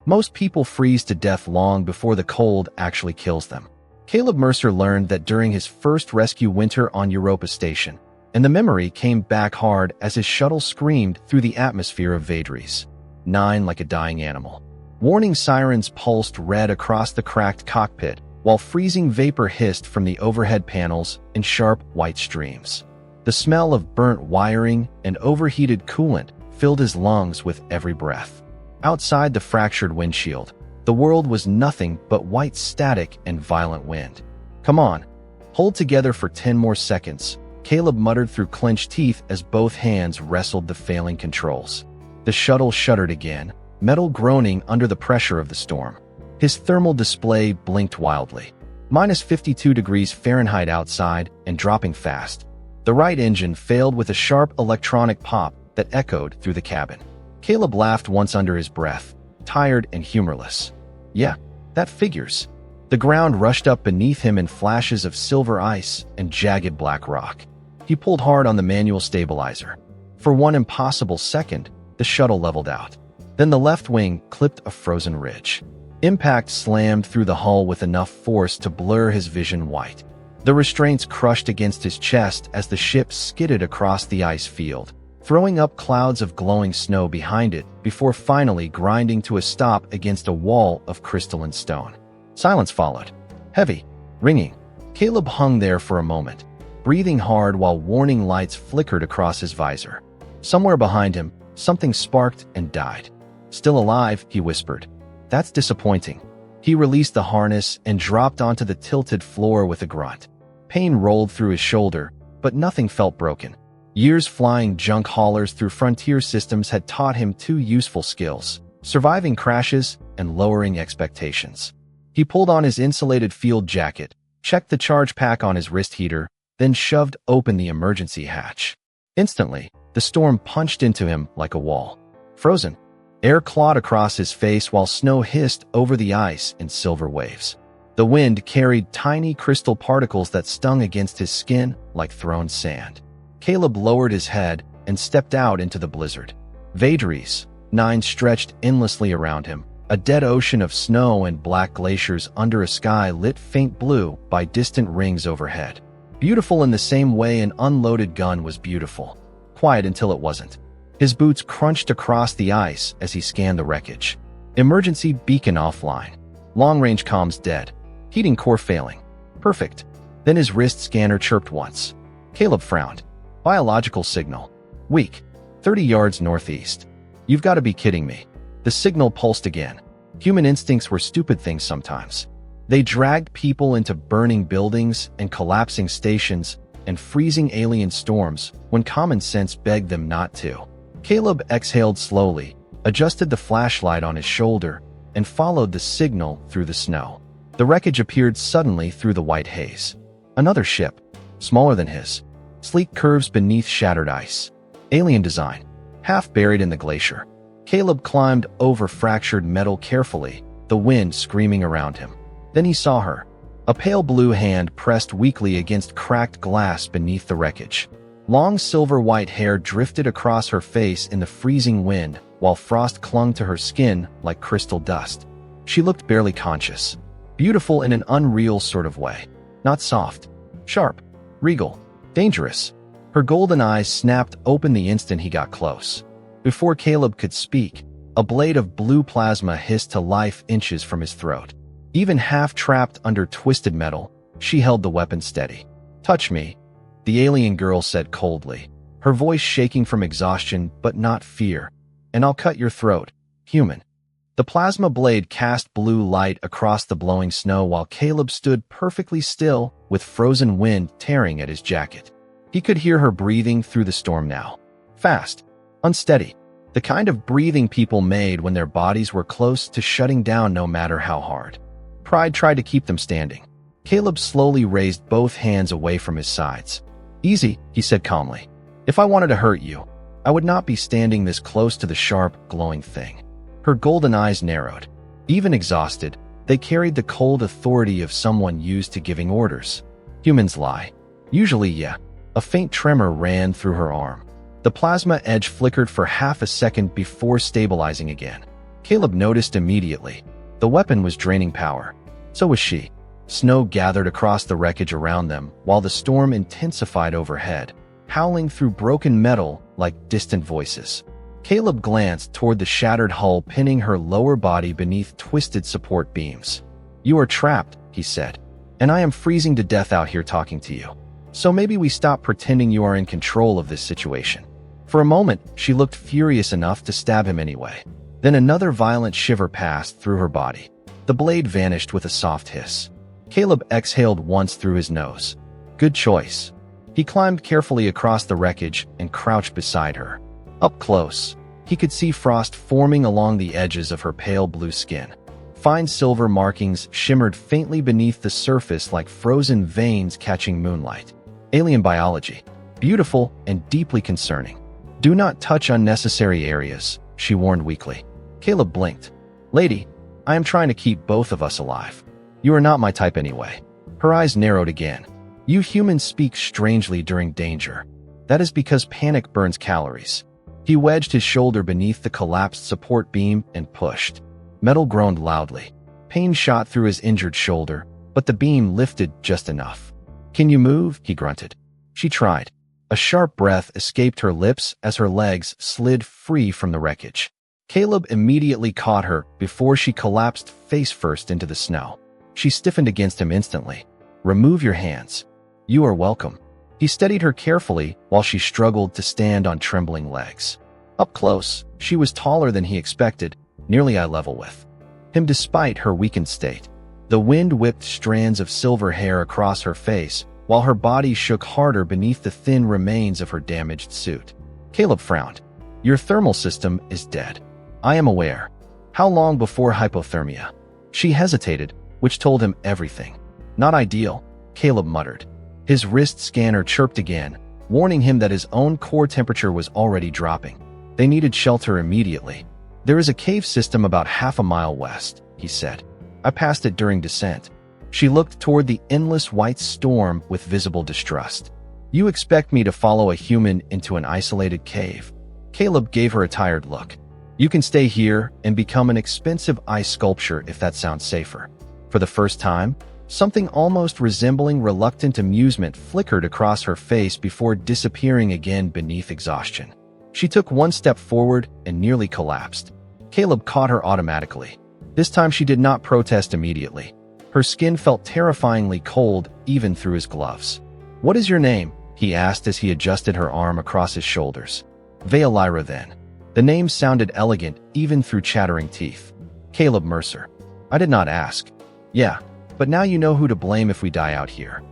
Most people freeze to death long before the cold actually kills them. Caleb Mercer learned that during his first rescue winter on Europa Station, and the memory came back hard as his shuttle screamed through the atmosphere of Vadres. 9 like a dying animal. Warning sirens pulsed red across the cracked cockpit, while freezing vapor hissed from the overhead panels in sharp white streams. The smell of burnt wiring and overheated coolant filled his lungs with every breath. Outside the fractured windshield, the world was nothing but white static and violent wind. "Come on, hold together for 10 more seconds," Caleb muttered through clenched teeth as both hands wrestled the failing controls. The shuttle shuddered again, metal groaning under the pressure of the storm. His thermal display blinked wildly. -52 degrees Fahrenheit outside and dropping fast. The right engine failed with a sharp electronic pop that echoed through the cabin. Caleb laughed once under his breath, tired and humorless. "Yeah, that figures." The ground rushed up beneath him in flashes of silver ice and jagged black rock. He pulled hard on the manual stabilizer. For one impossible second, the shuttle leveled out. Then the left wing clipped a frozen ridge. Impact slammed through the hull with enough force to blur his vision white. The restraints crushed against his chest as the ship skidded across the ice field, throwing up clouds of glowing snow behind it before finally grinding to a stop against a wall of crystalline stone. Silence followed. Heavy, ringing. Caleb hung there for a moment, breathing hard while warning lights flickered across his visor. Somewhere behind him, something sparked and died. "Still alive," he whispered. "That's disappointing." He released the harness and dropped onto the tilted floor with a grunt. Pain rolled through his shoulder, but nothing felt broken. Years flying junk haulers through frontier systems had taught him 2 useful skills: surviving crashes and lowering expectations. He pulled on his insulated field jacket, checked the charge pack on his wrist heater, then shoved open the emergency hatch. Instantly, the storm punched into him like a wall. Frozen. Air clawed across his face while snow hissed over the ice in silver waves. The wind carried tiny crystal particles that stung against his skin like thrown sand. Caleb lowered his head and stepped out into the blizzard. Vadres, 9 stretched endlessly around him, a dead ocean of snow and black glaciers under a sky lit faint blue by distant rings overhead. Beautiful in the same way an unloaded gun was beautiful. Quiet until it wasn't. His boots crunched across the ice as he scanned the wreckage. Emergency beacon offline. Long-range comms dead. Heating core failing. Perfect. Then his wrist scanner chirped once. Caleb frowned. Biological signal. Weak. 30 yards northeast. You've got to be kidding me. The signal pulsed again. Human instincts were stupid things sometimes. They dragged people into burning buildings and collapsing stations and freezing alien storms when common sense begged them not to. Caleb exhaled slowly, adjusted the flashlight on his shoulder, and followed the signal through the snow. The wreckage appeared suddenly through the white haze. Another ship, smaller than his. Sleek curves beneath shattered ice. Alien design, half buried in the glacier. Caleb climbed over fractured metal carefully, the wind screaming around him. Then he saw her. A pale blue hand pressed weakly against cracked glass beneath the wreckage. Long silver-white hair drifted across her face in the freezing wind, while frost clung to her skin like crystal dust. She looked barely conscious. Beautiful in an unreal sort of way. Not soft. Sharp. Regal. Dangerous. Her golden eyes snapped open the instant he got close. Before Caleb could speak, a blade of blue plasma hissed to life inches from his throat. Even half-trapped under twisted metal, she held the weapon steady. "Touch me," the alien girl said coldly, her voice shaking from exhaustion but not fear. "And I'll cut your throat, human." The plasma blade cast blue light across the blowing snow while Caleb stood perfectly still with frozen wind tearing at his jacket. He could hear her breathing through the storm now. Fast. Unsteady. The kind of breathing people made when their bodies were close to shutting down no matter how hard. Pride tried to keep them standing. Caleb slowly raised both hands away from his sides. "Easy," he said calmly. "If I wanted to hurt you, I would not be standing this close to the sharp, glowing thing." Her golden eyes narrowed. Even exhausted, they carried the cold authority of someone used to giving orders. Humans lie. Usually, yeah. A faint tremor ran through her arm. The plasma edge flickered for half a second before stabilizing again. Caleb noticed immediately. The weapon was draining power. So was she. Snow gathered across the wreckage around them, while the storm intensified overhead, howling through broken metal like distant voices. Caleb glanced toward the shattered hull pinning her lower body beneath twisted support beams. "You are trapped," he said, "and I am freezing to death out here talking to you. So maybe we stop pretending you are in control of this situation." For a moment, she looked furious enough to stab him anyway. Then another violent shiver passed through her body. The blade vanished with a soft hiss. Caleb exhaled once through his nose. Good choice. He climbed carefully across the wreckage and crouched beside her. Up close, he could see frost forming along the edges of her pale blue skin. Fine silver markings shimmered faintly beneath the surface like frozen veins catching moonlight. Alien biology. Beautiful and deeply concerning. "Do not touch unnecessary areas," she warned weakly. Caleb blinked. "Lady, I am trying to keep both of us alive. You are not my type anyway." Her eyes narrowed again. "You humans speak strangely during danger. That is because panic burns calories." He wedged his shoulder beneath the collapsed support beam and pushed. Metal groaned loudly. Pain shot through his injured shoulder, but the beam lifted just enough. "Can you move?" he grunted. She tried. A sharp breath escaped her lips as her legs slid free from the wreckage. Caleb immediately caught her before she collapsed face first into the snow. She stiffened against him instantly. "Remove your hands." "You are welcome." He steadied her carefully while she struggled to stand on trembling legs. Up close, she was taller than he expected, nearly eye level with him despite her weakened state. The wind whipped strands of silver hair across her face, while her body shook harder beneath the thin remains of her damaged suit. Caleb frowned. "Your thermal system is dead." "I am aware." "How long before hypothermia?" She hesitated, which told him everything. "Not ideal," Caleb muttered. His wrist scanner chirped again, warning him that his own core temperature was already dropping. They needed shelter immediately. "There is a cave system about half a mile west," he said. "I passed it during descent." She looked toward the endless white storm with visible distrust. "You expect me to follow a human into an isolated cave?" Caleb gave her a tired look. "You can stay here and become an expensive ice sculpture if that sounds safer." For the first time, something almost resembling reluctant amusement flickered across her face before disappearing again beneath exhaustion. She took one step forward and nearly collapsed. Caleb caught her automatically. This time she did not protest immediately. Her skin felt terrifyingly cold even through his gloves. "What is your name?" he asked as he adjusted her arm across his shoulders. "Veilira then." The name sounded elegant even through chattering teeth. "Caleb Mercer." "I did not ask." "Yeah, but now you know who to blame if we die out here."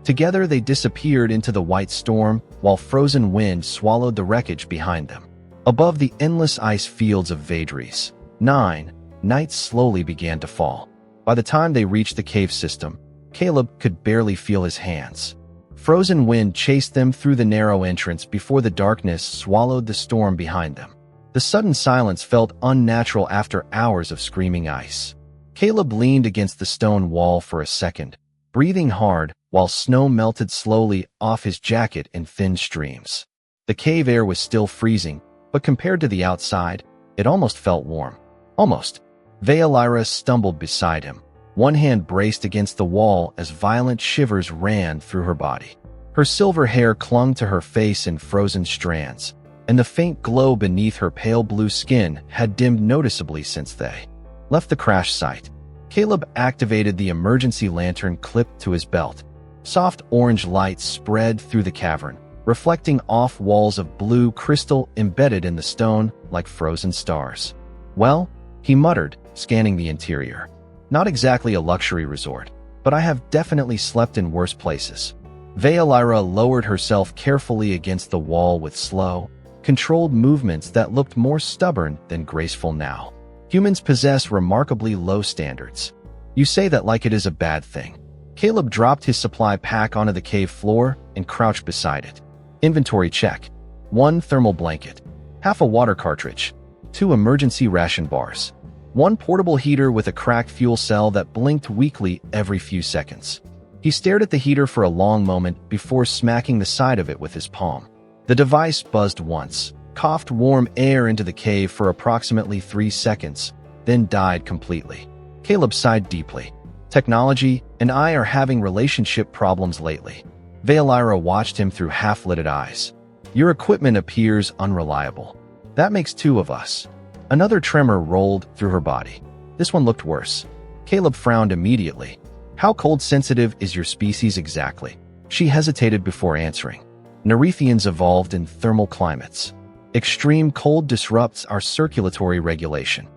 Together they disappeared into the white storm while frozen wind swallowed the wreckage behind them. Above the endless ice fields of Vadris, night slowly began to fall. By the time they reached the cave system, Caleb could barely feel his hands. Frozen wind chased them through the narrow entrance before the darkness swallowed the storm behind them. The sudden silence felt unnatural after hours of screaming ice. Caleb leaned against the stone wall for a second, breathing hard while snow melted slowly off his jacket in thin streams. The cave air was still freezing, but compared to the outside, it almost felt warm. Almost. Veilira stumbled beside him. One hand braced against the wall as violent shivers ran through her body. Her silver hair clung to her face in frozen strands, and the faint glow beneath her pale blue skin had dimmed noticeably since they left the crash site. Caleb activated the emergency lantern clipped to his belt. Soft orange light spread through the cavern, reflecting off walls of blue crystal embedded in the stone like frozen stars. "Well," he muttered, scanning the interior. "Not exactly a luxury resort, but I have definitely slept in worse places." Veilira lowered herself carefully against the wall with slow, controlled movements that looked more stubborn than graceful now. "Humans possess remarkably low standards. You say that like it is a bad thing." Caleb dropped his supply pack onto the cave floor and crouched beside it. Inventory check. 1 thermal blanket. Half a water cartridge. 2 emergency ration bars. 1 portable heater with a cracked fuel cell that blinked weakly every few seconds. He stared at the heater for a long moment before smacking the side of it with his palm. The device buzzed once, coughed warm air into the cave for approximately 3 seconds, then died completely. Caleb sighed deeply. Technology and I are having relationship problems lately. Veilira watched him through half-lidded eyes. Your equipment appears unreliable. That makes two of us. Another tremor rolled through her body. This one looked worse. Caleb frowned immediately. How cold-sensitive is your species exactly? She hesitated before answering. Nerethians evolved in thermal climates. Extreme cold disrupts our circulatory regulation.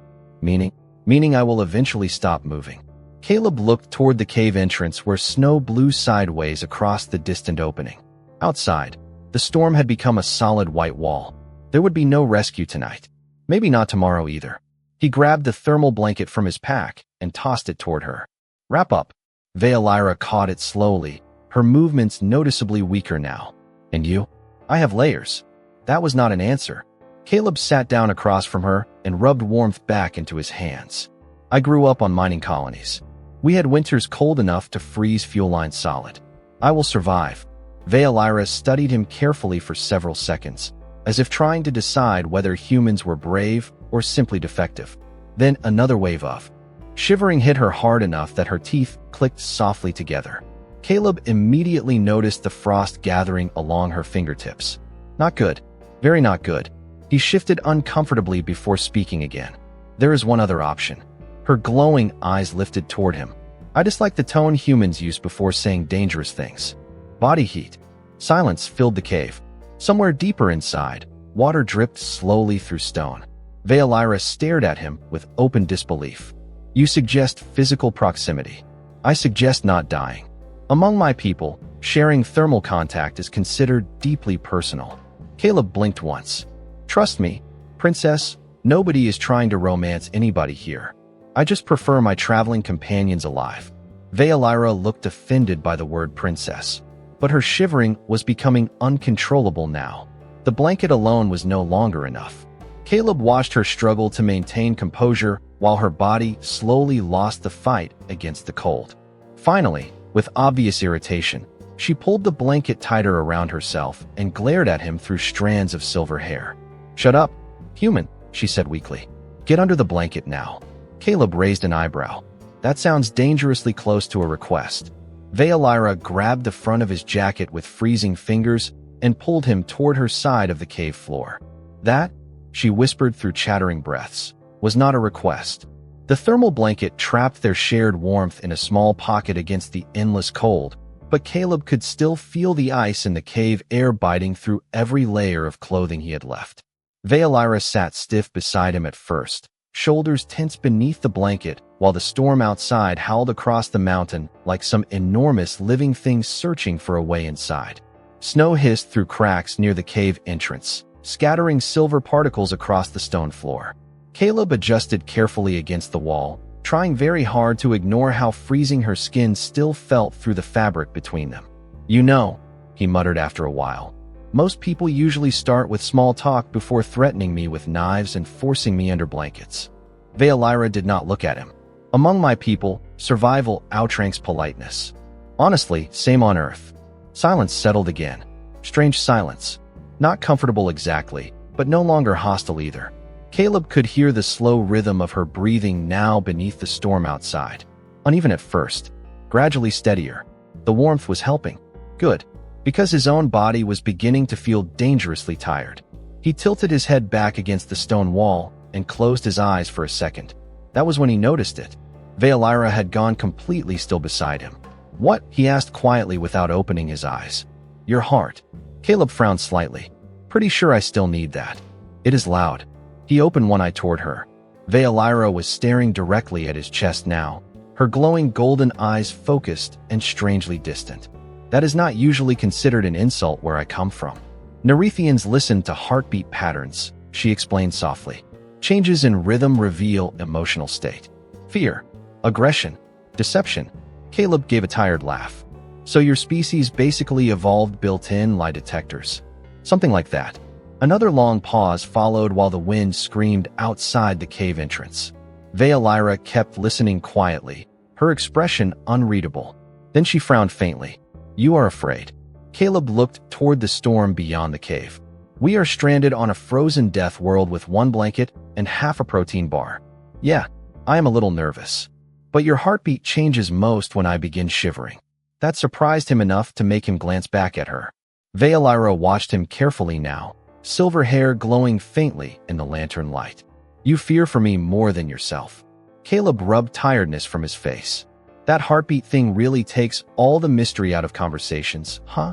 Meaning I will eventually stop moving. Caleb looked toward the cave entrance where snow blew sideways across the distant opening. Outside, the storm had become a solid white wall. There would be no rescue tonight. Maybe not tomorrow either. He grabbed the thermal blanket from his pack and tossed it toward her. Wrap up. Veilira caught it slowly, her movements noticeably weaker now. And you? I have layers. That was not an answer. Caleb sat down across from her and rubbed warmth back into his hands. I grew up on mining colonies. We had winters cold enough to freeze fuel lines solid. I will survive. Veilira studied him carefully for several seconds, as if trying to decide whether humans were brave or simply defective. Then another wave of shivering hit her hard enough that her teeth clicked softly together. Caleb immediately noticed the frost gathering along her fingertips. Not good. Very not good. He shifted uncomfortably before speaking again. There is one other option. Her glowing eyes lifted toward him. I dislike the tone humans use before saying dangerous things. Body heat. Silence filled the cave. Somewhere deeper inside, water dripped slowly through stone. Veilira stared at him with open disbelief. You suggest physical proximity. I suggest not dying. Among my people, sharing thermal contact is considered deeply personal. Caleb blinked once. Trust me, princess, nobody is trying to romance anybody here. I just prefer my traveling companions alive. Veilira looked offended by the word princess, but her shivering was becoming uncontrollable now. The blanket alone was no longer enough. Caleb watched her struggle to maintain composure while her body slowly lost the fight against the cold. Finally, with obvious irritation, she pulled the blanket tighter around herself and glared at him through strands of silver hair. Shut up, human, she said weakly. Get under the blanket now. Caleb raised an eyebrow. That sounds dangerously close to a request. Veilira grabbed the front of his jacket with freezing fingers and pulled him toward her side of the cave floor. That, she whispered through chattering breaths, was not a request. The thermal blanket trapped their shared warmth in a small pocket against the endless cold, but Caleb could still feel the ice in the cave air biting through every layer of clothing he had left. Veilira sat stiff beside him at first, shoulders tense beneath the blanket, while the storm outside howled across the mountain like some enormous living thing searching for a way inside. Snow hissed through cracks near the cave entrance, scattering silver particles across the stone floor. Caleb adjusted carefully against the wall, trying very hard to ignore how freezing her skin still felt through the fabric between them. You know, he muttered after a while, most people usually start with small talk before threatening me with knives and forcing me under blankets. Veilira did not look at him. Among my people, survival outranks politeness. Honestly, same on Earth. Silence settled again. Strange silence. Not comfortable exactly, but no longer hostile either. Caleb could hear the slow rhythm of her breathing now beneath the storm outside. Uneven at first, gradually steadier. The warmth was helping. Good. Because his own body was beginning to feel dangerously tired. He tilted his head back against the stone wall and closed his eyes for a second. That was when he noticed it. Veilira had gone completely still beside him. What? He asked quietly without opening his eyes. Your heart. Caleb frowned slightly. Pretty sure I still need that. It is loud. He opened one eye toward her. Veilira was staring directly at his chest now, her glowing golden eyes focused and strangely distant. That is not usually considered an insult where I come from. Nerethians listen to heartbeat patterns, she explained softly. Changes in rhythm reveal emotional state. Fear, aggression, deception. Caleb gave a tired laugh. So your species basically evolved built-in lie detectors. Something like that. Another long pause followed while the wind screamed outside the cave entrance. Veilira kept listening quietly, her expression unreadable. Then she frowned faintly. You are afraid. Caleb looked toward the storm beyond the cave. We are stranded on a frozen death world with one blanket and half a protein bar. Yeah, I am a little nervous. But your heartbeat changes most when I begin shivering. That surprised him enough to make him glance back at her. Veilira watched him carefully now, silver hair glowing faintly in the lantern light. You fear for me more than yourself. Caleb rubbed tiredness from his face. That heartbeat thing really takes all the mystery out of conversations, huh?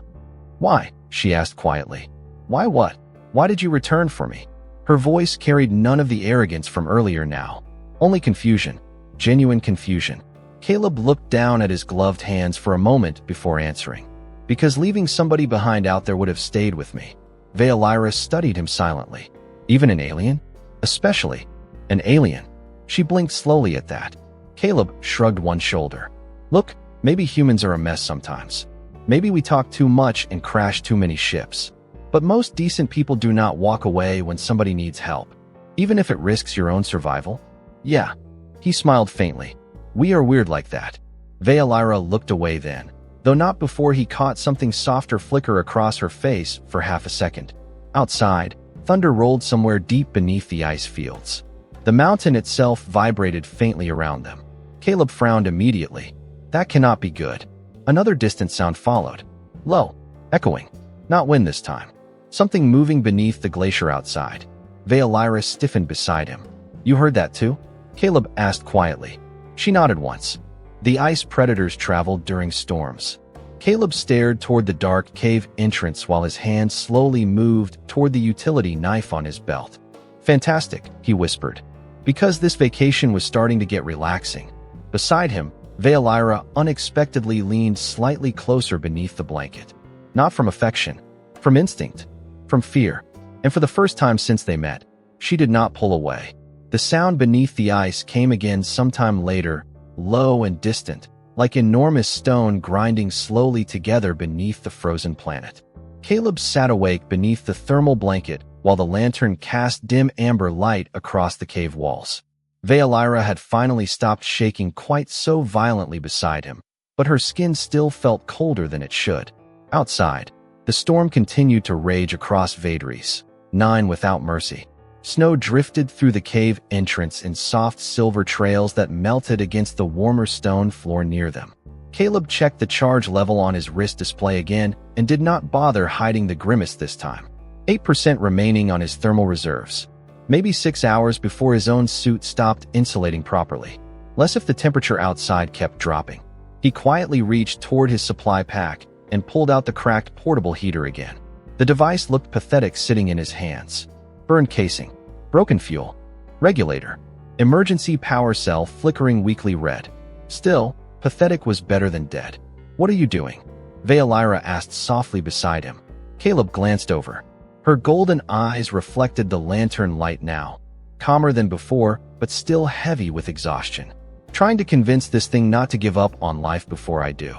Why? She asked quietly. Why what? Why did you return for me? Her voice carried none of the arrogance from earlier now. Only confusion. Genuine confusion. Caleb looked down at his gloved hands for a moment before answering. Because leaving somebody behind out there would have stayed with me. Veilira studied him silently. Even an alien? Especially an alien. She blinked slowly at that. Caleb shrugged one shoulder. Look, maybe humans are a mess sometimes. Maybe we talk too much and crash too many ships. But most decent people do not walk away when somebody needs help, even if it risks your own survival. Yeah. He smiled faintly. We are weird like that. Veilira looked away then, though not before he caught something softer flicker across her face for half a second. Outside, thunder rolled somewhere deep beneath the ice fields. The mountain itself vibrated faintly around them. Caleb frowned immediately. That cannot be good. Another distant sound followed. Low, echoing. Not wind this time. Something moving beneath the glacier outside. Veilira stiffened beside him. You heard that too? Caleb asked quietly. She nodded once. The ice predators traveled during storms. Caleb stared toward the dark cave entrance while his hand slowly moved toward the utility knife on his belt. Fantastic, he whispered. Because this vacation was starting to get relaxing. Beside him, Veilira unexpectedly leaned slightly closer beneath the blanket. Not from affection, from instinct, from fear. And for the first time since they met, she did not pull away. The sound beneath the ice came again sometime later, low and distant, like enormous stone grinding slowly together beneath the frozen planet. Caleb sat awake beneath the thermal blanket while the lantern cast dim amber light across the cave walls. Veilira had finally stopped shaking quite so violently beside him, but her skin still felt colder than it should. Outside, the storm continued to rage across Vadris, 9 without mercy. Snow drifted through the cave entrance in soft silver trails that melted against the warmer stone floor near them. Caleb checked the charge level on his wrist display again and did not bother hiding the grimace this time. 8% remaining on his thermal reserves. Maybe 6 hours before his own suit stopped insulating properly. Less if the temperature outside kept dropping. He quietly reached toward his supply pack and pulled out the cracked portable heater again. The device looked pathetic sitting in his hands. Burned casing. Broken fuel. Regulator. Emergency power cell flickering weakly red. Still, pathetic was better than dead. What are you doing? Veilira asked softly beside him. Caleb glanced over. Her golden eyes reflected the lantern light now. Calmer than before, but still heavy with exhaustion. Trying to convince this thing not to give up on life before I do.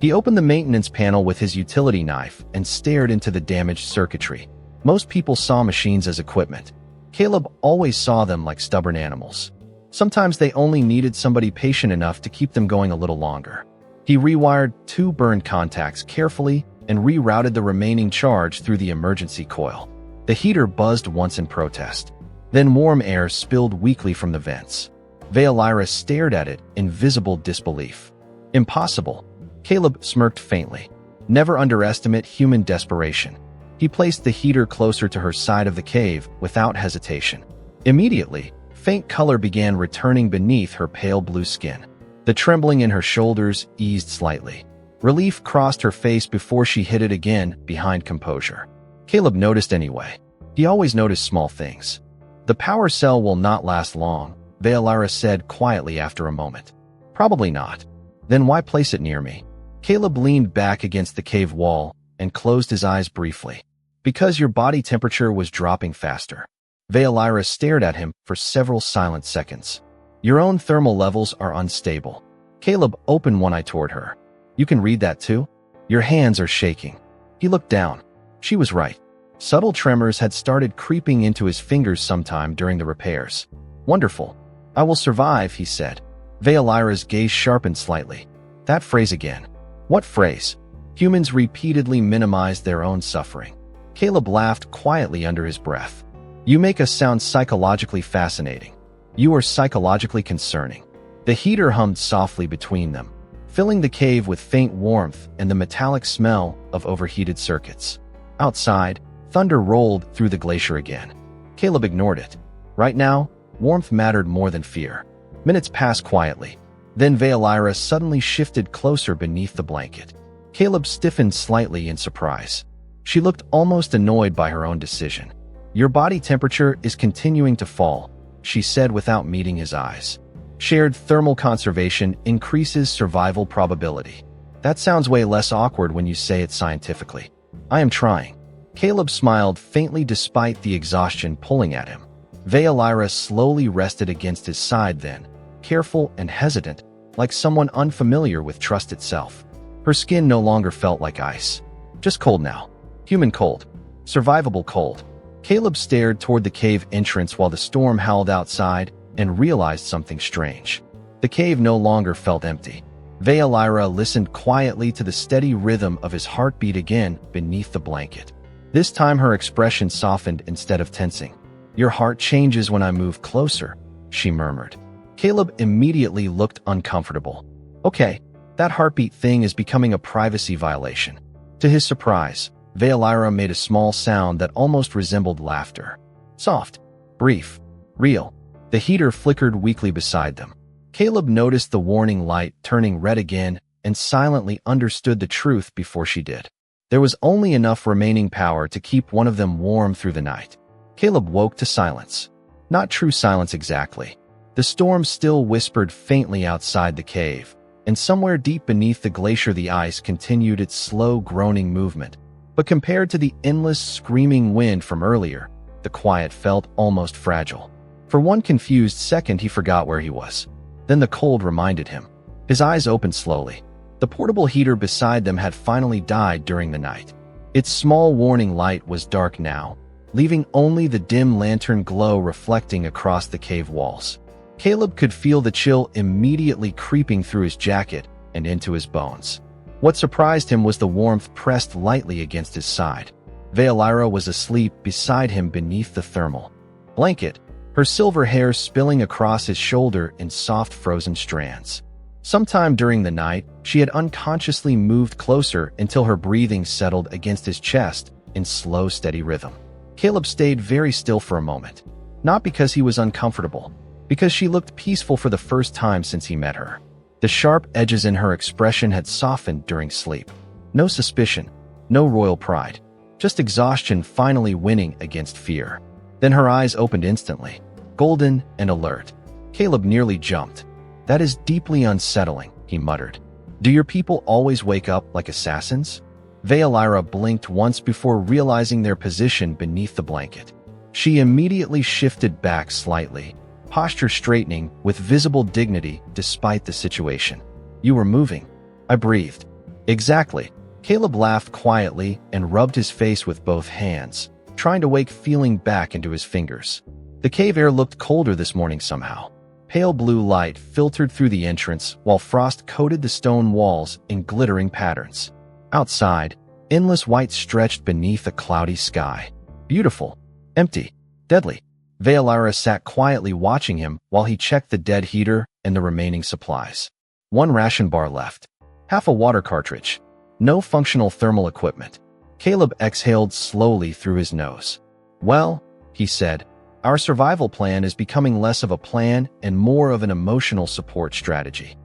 He opened the maintenance panel with his utility knife and stared into the damaged circuitry. Most people saw machines as equipment. Caleb always saw them like stubborn animals. Sometimes they only needed somebody patient enough to keep them going a little longer. He rewired 2 burned contacts carefully and rerouted the remaining charge through the emergency coil. The heater buzzed once in protest. Then warm air spilled weakly from the vents. Veilira stared at it in visible disbelief. Impossible. Caleb smirked faintly. Never underestimate human desperation. He placed the heater closer to her side of the cave without hesitation. Immediately, faint color began returning beneath her pale blue skin. The trembling in her shoulders eased slightly. Relief crossed her face before she hid it again behind composure. Caleb noticed anyway. He always noticed small things. The power cell will not last long, Veilira said quietly after a moment. Probably not. Then why place it near me? Caleb leaned back against the cave wall and closed his eyes briefly. Because your body temperature was dropping faster. Veilira stared at him for several silent seconds. Your own thermal levels are unstable. Caleb opened one eye toward her. You can read that too? Your hands are shaking. He looked down. She was right. Subtle tremors had started creeping into his fingers sometime during the repairs. Wonderful. I will survive, he said. Veilira's gaze sharpened slightly. That phrase again. What phrase? Humans repeatedly minimized their own suffering. Caleb laughed quietly under his breath. You make us sound psychologically fascinating. You are psychologically concerning. The heater hummed softly between them, filling the cave with faint warmth and the metallic smell of overheated circuits. Outside, thunder rolled through the glacier again. Caleb ignored it. Right now, warmth mattered more than fear. Minutes passed quietly. Then Heiress suddenly shifted closer beneath the blanket. Caleb stiffened slightly in surprise. She looked almost annoyed by her own decision. "Your body temperature is continuing to fall," she said without meeting his eyes. "Shared thermal conservation increases survival probability." "That sounds way less awkward when you say it scientifically." "I am trying." Caleb smiled faintly despite the exhaustion pulling at him. Heiress slowly rested against his side then, careful and hesitant, like someone unfamiliar with trust itself. Her skin no longer felt like ice. Just cold now. Human cold. Survivable cold. Caleb stared toward the cave entrance while the storm howled outside and realized something strange. The cave no longer felt empty. Heiress listened quietly to the steady rhythm of his heartbeat again beneath the blanket. This time her expression softened instead of tensing. "Your heart changes when I move closer," she murmured. Caleb immediately looked uncomfortable. "Okay, that heartbeat thing is becoming a privacy violation." To his surprise, Heiress made a small sound that almost resembled laughter. Soft, brief, real. The heater flickered weakly beside them. Caleb noticed the warning light turning red again and silently understood the truth before she did. There was only enough remaining power to keep one of them warm through the night. Caleb woke to silence. Not true silence exactly. The storm still whispered faintly outside the cave, and somewhere deep beneath the glacier the ice continued its slow groaning movement. But compared to the endless screaming wind from earlier, the quiet felt almost fragile. For one confused second he forgot where he was. Then the cold reminded him. His eyes opened slowly. The portable heater beside them had finally died during the night. Its small warning light was dark now, leaving only the dim lantern glow reflecting across the cave walls. Caleb could feel the chill immediately creeping through his jacket and into his bones. What surprised him was the warmth pressed lightly against his side. Heiress was asleep beside him beneath the thermal blanket, her silver hair spilling across his shoulder in soft frozen strands. Sometime during the night, she had unconsciously moved closer until her breathing settled against his chest in slow, steady rhythm. Caleb stayed very still for a moment. Not because he was uncomfortable, because she looked peaceful for the first time since he met her. The sharp edges in her expression had softened during sleep. No suspicion, no royal pride, just exhaustion finally winning against fear. Then her eyes opened instantly, golden and alert. Caleb nearly jumped. "That is deeply unsettling," he muttered. "Do your people always wake up like assassins?" Heiress blinked once before realizing their position beneath the blanket. She immediately shifted back slightly, posture straightening with visible dignity despite the situation. "You were moving." I breathed. "Exactly." Caleb laughed quietly and rubbed his face with both hands, trying to wake feeling back into his fingers. The cave air looked colder this morning somehow. Pale blue light filtered through the entrance while frost coated the stone walls in glittering patterns. Outside, endless white stretched beneath a cloudy sky. Beautiful, empty, deadly. Heiress sat quietly watching him while he checked the dead heater and the remaining supplies. One ration bar left. Half a water cartridge. No functional thermal equipment. Caleb exhaled slowly through his nose. "Well," he said, "our survival plan is becoming less of a plan and more of an emotional support strategy."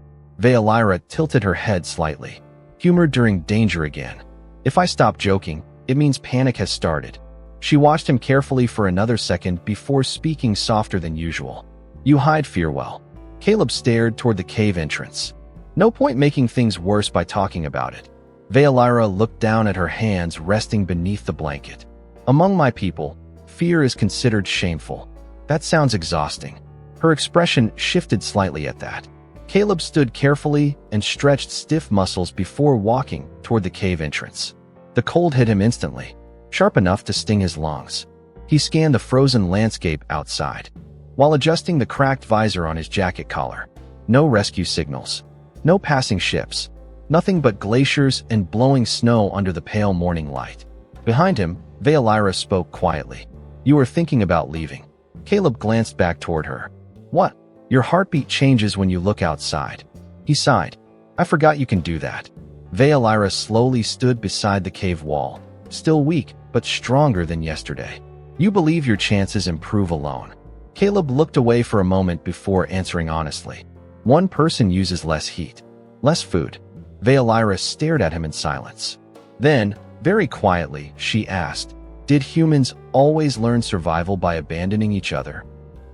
Heiress tilted her head slightly. Humor during danger again. "If I stop joking, it means panic has started." She watched him carefully for another second before speaking softer than usual. "You hide fear well." Caleb stared toward the cave entrance. "No point making things worse by talking about it." Heiress looked down at her hands resting beneath the blanket. "Among my people, fear is considered shameful." That sounds exhausting. Her expression shifted slightly at that. Caleb stood carefully and stretched stiff muscles before walking toward the cave entrance. The cold hit him instantly, sharp enough to sting his lungs. He scanned the frozen landscape outside, while adjusting the cracked visor on his jacket collar. No rescue signals. No passing ships. Nothing but glaciers and blowing snow under the pale morning light. Behind him, Heiress spoke quietly. "You are thinking about leaving." Caleb glanced back toward her. What? Your heartbeat changes when you look outside. He sighed. I forgot you can do that. Veilira slowly stood beside the cave wall, still weak, but stronger than yesterday. You believe your chances improve alone. Caleb looked away for a moment before answering honestly. One person uses less heat, less food. Veilira stared at him in silence. Then, very quietly, she asked, did humans always learn survival by abandoning each other?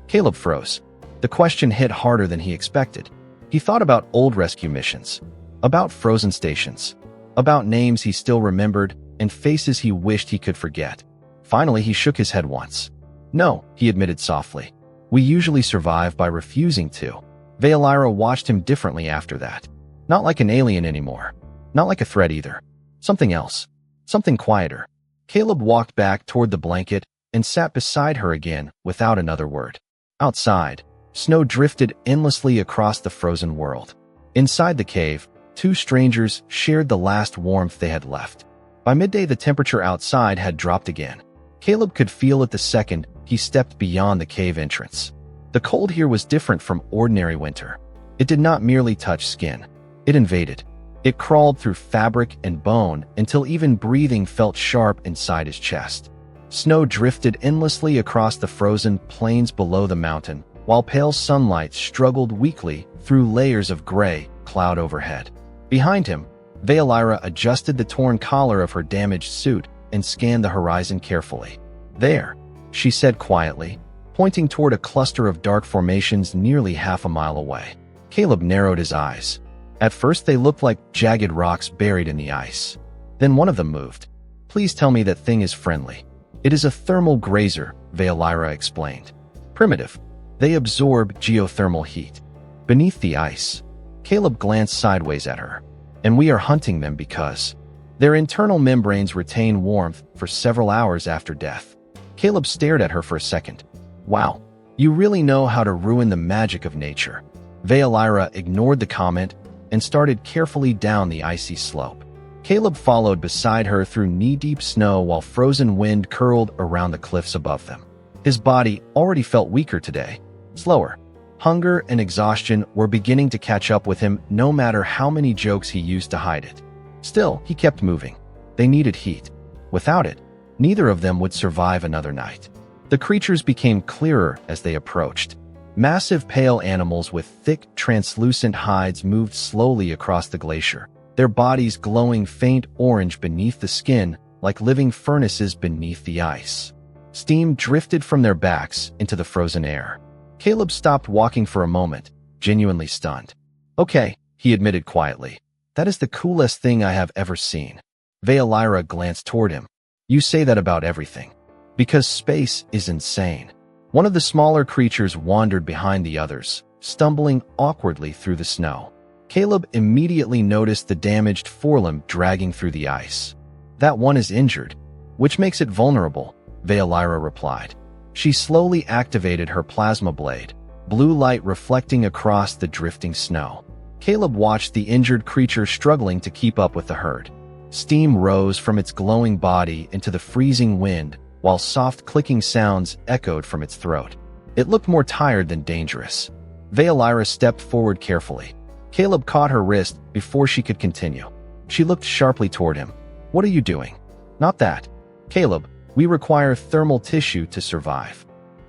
Caleb froze. The question hit harder than he expected. He thought about old rescue missions, about frozen stations, about names he still remembered and faces he wished he could forget. Finally, he shook his head once. No, he admitted softly. We usually survive by refusing to. Veilira watched him differently after that. Not like an alien anymore. Not like a threat either. Something else. Something quieter. Caleb walked back toward the blanket and sat beside her again without another word. Outside, snow drifted endlessly across the frozen world. Inside the cave, two strangers shared the last warmth they had left. By midday, the temperature outside had dropped again. Caleb could feel it the second he stepped beyond the cave entrance. The cold here was different from ordinary winter. It did not merely touch skin. It invaded. It crawled through fabric and bone until even breathing felt sharp inside his chest. Snow drifted endlessly across the frozen plains below the mountain, while pale sunlight struggled weakly through layers of gray cloud overhead. Behind him, Veilira adjusted the torn collar of her damaged suit and scanned the horizon carefully. There, she said quietly, pointing toward a cluster of dark formations nearly half a mile away. Caleb narrowed his eyes. At first they looked like jagged rocks buried in the ice. Then one of them moved. Please tell me that thing is friendly. It is a thermal grazer, Veilira explained. Primitive. They absorb geothermal heat. Beneath the ice. Caleb glanced sideways at her. And we are hunting them because their internal membranes retain warmth for several hours after death. Caleb stared at her for a second. Wow, you really know how to ruin the magic of nature. Veilira ignored the comment and started carefully down the icy slope. Caleb followed beside her through knee-deep snow while frozen wind curled around the cliffs above them. His body already felt weaker today, slower. Hunger and exhaustion were beginning to catch up with him no matter how many jokes he used to hide it. Still, he kept moving. They needed heat. Without it, neither of them would survive another night. The creatures became clearer as they approached. Massive pale animals with thick, translucent hides moved slowly across the glacier, their bodies glowing faint orange beneath the skin like living furnaces beneath the ice. Steam drifted from their backs into the frozen air. Caleb stopped walking for a moment, genuinely stunned. Okay, he admitted quietly. That is the coolest thing I have ever seen. Veilira glanced toward him. You say that about everything. Because space is insane. One of the smaller creatures wandered behind the others, stumbling awkwardly through the snow. Caleb immediately noticed the damaged forelimb dragging through the ice. That one is injured, which makes it vulnerable, Veilira replied. She slowly activated her plasma blade, blue light reflecting across the drifting snow. Caleb watched the injured creature struggling to keep up with the herd. Steam rose from its glowing body into the freezing wind, while soft clicking sounds echoed from its throat. It looked more tired than dangerous. Veilira stepped forward carefully. Caleb caught her wrist before she could continue. She looked sharply toward him. What are you doing? Not that. Caleb, we require thermal tissue to survive.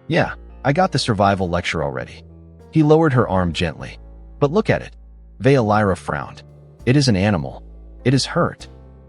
Yeah, I got the survival lecture already. He lowered her arm gently. But look at it. Veilira frowned. It is an animal. It is hurt.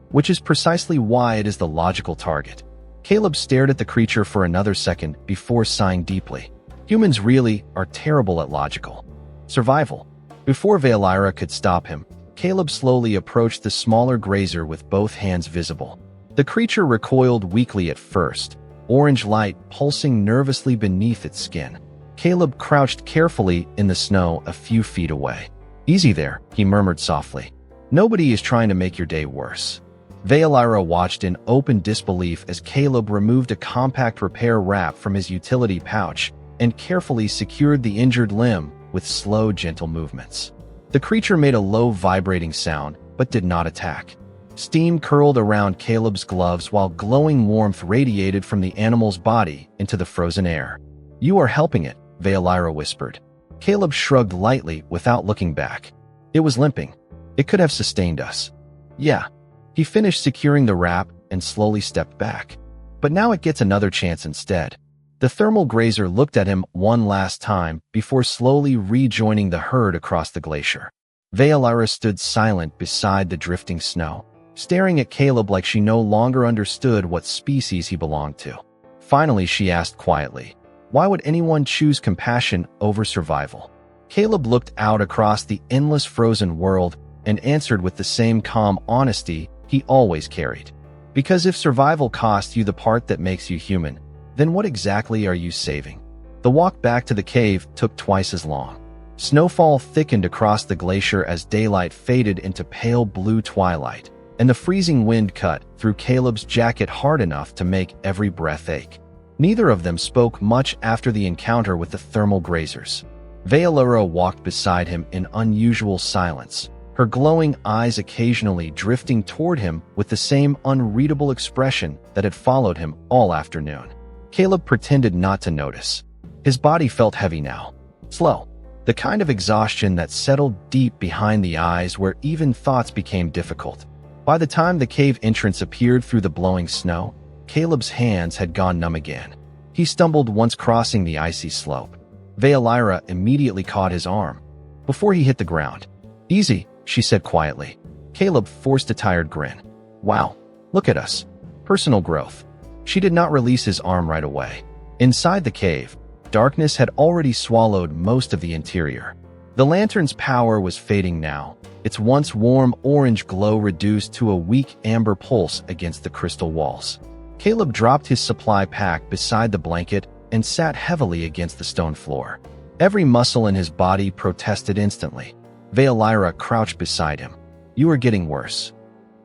Which is precisely why it is the logical target. Caleb stared at the creature for another second before sighing deeply. Humans really are terrible at logical survival. Before Veilira could stop him, Caleb slowly approached the smaller grazer with both hands visible. The creature recoiled weakly at first, orange light pulsing nervously beneath its skin. Caleb crouched carefully in the snow a few feet away. Easy there, he murmured softly. Nobody is trying to make your day worse. Veilira watched in open disbelief as Caleb removed a compact repair wrap from his utility pouch and carefully secured the injured limb with slow, gentle movements. The creature made a low, vibrating sound, but did not attack. Steam curled around Caleb's gloves while glowing warmth radiated from the animal's body into the frozen air. You are helping it, Veilira whispered. Caleb shrugged lightly without looking back. It was limping. It could have sustained us. Yeah. He finished securing the wrap and slowly stepped back. But now it gets another chance instead. The thermal grazer looked at him one last time before slowly rejoining the herd across the glacier. Heiress stood silent beside the drifting snow, staring at Caleb like she no longer understood what species he belonged to. Finally, she asked quietly, "Why would anyone choose compassion over survival?" Caleb looked out across the endless frozen world and answered with the same calm honesty he always carried. Because if survival costs you the part that makes you human, then what exactly are you saving? The walk back to the cave took twice as long. Snowfall thickened across the glacier as daylight faded into pale blue twilight, and the freezing wind cut through Caleb's jacket hard enough to make every breath ache. Neither of them spoke much after the encounter with the thermal grazers. Heiress walked beside him in unusual silence, her glowing eyes occasionally drifting toward him with the same unreadable expression that had followed him all afternoon. Caleb pretended not to notice. His body felt heavy now. Slow. The kind of exhaustion that settled deep behind the eyes where even thoughts became difficult. By the time the cave entrance appeared through the blowing snow, Caleb's hands had gone numb again. He stumbled once crossing the icy slope. Heiress immediately caught his arm before he hit the ground. "Easy," she said quietly. Caleb forced a tired grin. "Wow, look at us. Personal growth." She did not release his arm right away. Inside the cave, darkness had already swallowed most of the interior. The lantern's power was fading now, its once warm orange glow reduced to a weak amber pulse against the crystal walls. Caleb dropped his supply pack beside the blanket and sat heavily against the stone floor. Every muscle in his body protested instantly. Heiress crouched beside him. "You are getting worse."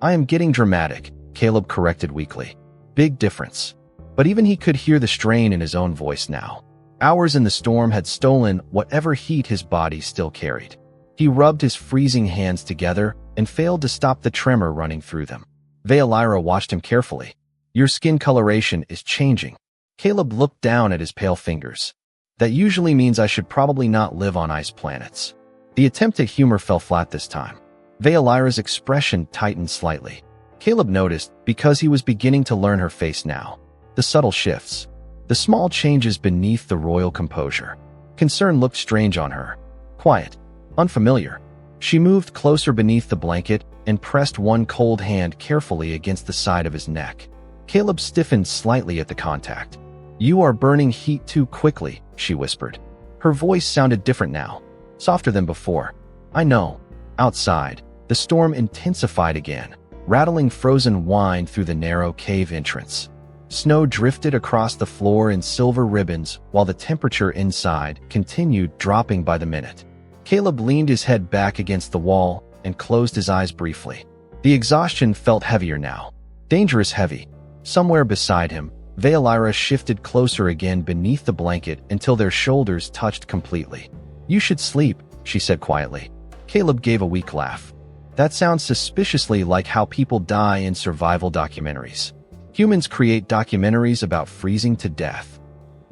"I am getting dramatic," Caleb corrected weakly. Big difference. But even he could hear the strain in his own voice now. Hours in the storm had stolen whatever heat his body still carried. He rubbed his freezing hands together and failed to stop the tremor running through them. Heiress watched him carefully. "Your skin coloration is changing." Caleb looked down at his pale fingers. "That usually means I should probably not live on ice planets." The attempt at humor fell flat this time. Heiress' expression tightened slightly. Caleb noticed because he was beginning to learn her face now. The subtle shifts. The small changes beneath the royal composure. Concern looked strange on her. Quiet. Unfamiliar. She moved closer beneath the blanket and pressed one cold hand carefully against the side of his neck. Caleb stiffened slightly at the contact. "You are burning heat too quickly," she whispered. Her voice sounded different now, softer than before. "I know." Outside, the storm intensified again, rattling frozen wine through the narrow cave entrance. Snow drifted across the floor in silver ribbons while the temperature inside continued dropping by the minute. Caleb leaned his head back against the wall and closed his eyes briefly. The exhaustion felt heavier now. Dangerous heavy. Somewhere beside him, Heiress shifted closer again beneath the blanket until their shoulders touched completely. "You should sleep," she said quietly. Caleb gave a weak laugh. "That sounds suspiciously like how people die in survival documentaries. Humans create documentaries about freezing to death.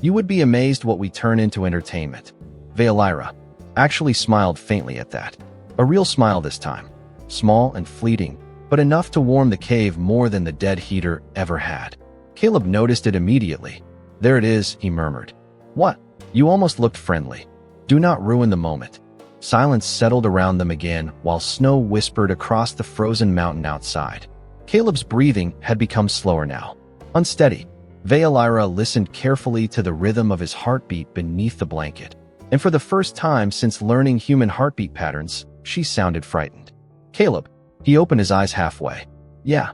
You would be amazed what we turn into entertainment." Heiress actually smiled faintly at that. A real smile this time. Small and fleeting, but enough to warm the cave more than the dead heater ever had. Caleb noticed it immediately. "There it is," he murmured. "What? You almost looked friendly. Do not ruin the moment." Silence settled around them again while snow whispered across the frozen mountain outside. Caleb's breathing had become slower now. Unsteady. Heiress listened carefully to the rhythm of his heartbeat beneath the blanket. And for the first time since learning human heartbeat patterns, she sounded frightened. "Caleb." He opened his eyes halfway. "Yeah.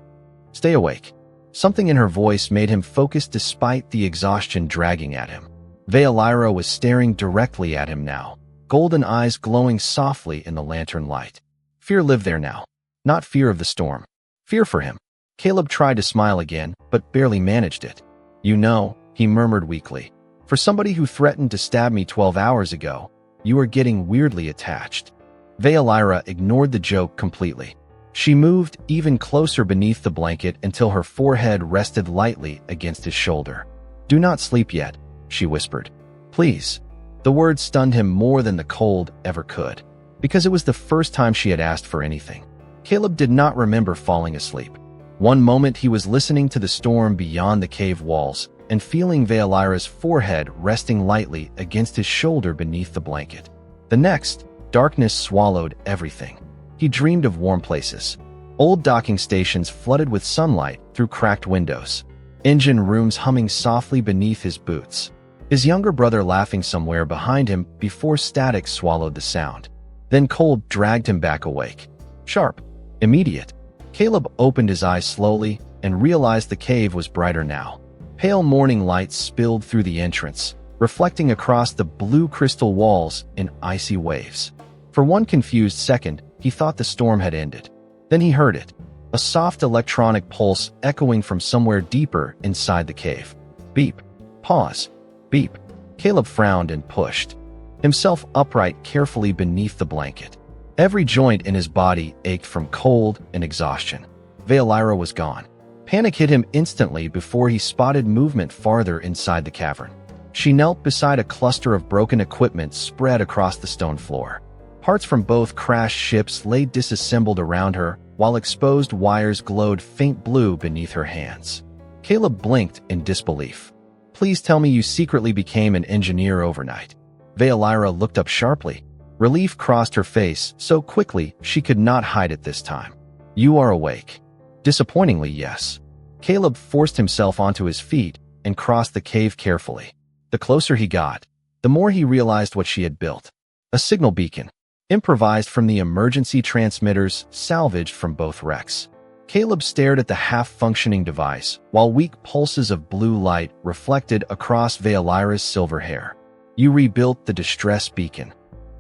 Stay awake." Something in her voice made him focus despite the exhaustion dragging at him. Heiress was staring directly at him now, golden eyes glowing softly in the lantern light. Fear lived there now. Not fear of the storm. Fear for him. Caleb tried to smile again, but barely managed it. "You know," he murmured weakly, "for somebody who threatened to stab me 12 hours ago, you are getting weirdly attached." Heiress ignored the joke completely. She moved even closer beneath the blanket until her forehead rested lightly against his shoulder. "Do not sleep yet," she whispered. "Please." The word stunned him more than the cold ever could, because it was the first time she had asked for anything. Caleb did not remember falling asleep. One moment he was listening to the storm beyond the cave walls and feeling Veilira's forehead resting lightly against his shoulder beneath the blanket. The next, darkness swallowed everything. He dreamed of warm places, old docking stations flooded with sunlight through cracked windows, engine rooms humming softly beneath his boots, his younger brother laughing somewhere behind him before static swallowed the sound. Then cold dragged him back awake. Sharp, immediate. Caleb opened his eyes slowly and realized the cave was brighter now. Pale morning light spilled through the entrance, reflecting across the blue crystal walls in icy waves. For one confused second, he thought the storm had ended. Then he heard it, a soft electronic pulse echoing from somewhere deeper inside the cave. Beep. Pause. Beep. Caleb frowned and pushed himself upright carefully beneath the blanket. Every joint in his body ached from cold and exhaustion. Veilira was gone. Panic hit him instantly before he spotted movement farther inside the cavern. She knelt beside a cluster of broken equipment spread across the stone floor. Parts from both crashed ships lay disassembled around her, while exposed wires glowed faint blue beneath her hands. Caleb blinked in disbelief. Please tell me you secretly became an engineer overnight. Veilira looked up sharply. Relief crossed her face so quickly she could not hide it this time. You are awake. Disappointingly, yes. Caleb forced himself onto his feet and crossed the cave carefully. The closer he got, the more he realized what she had built. A signal beacon, improvised from the emergency transmitters salvaged from both wrecks. Caleb stared at the half-functioning device, while weak pulses of blue light reflected across Veilira's silver hair. You rebuilt the distress beacon.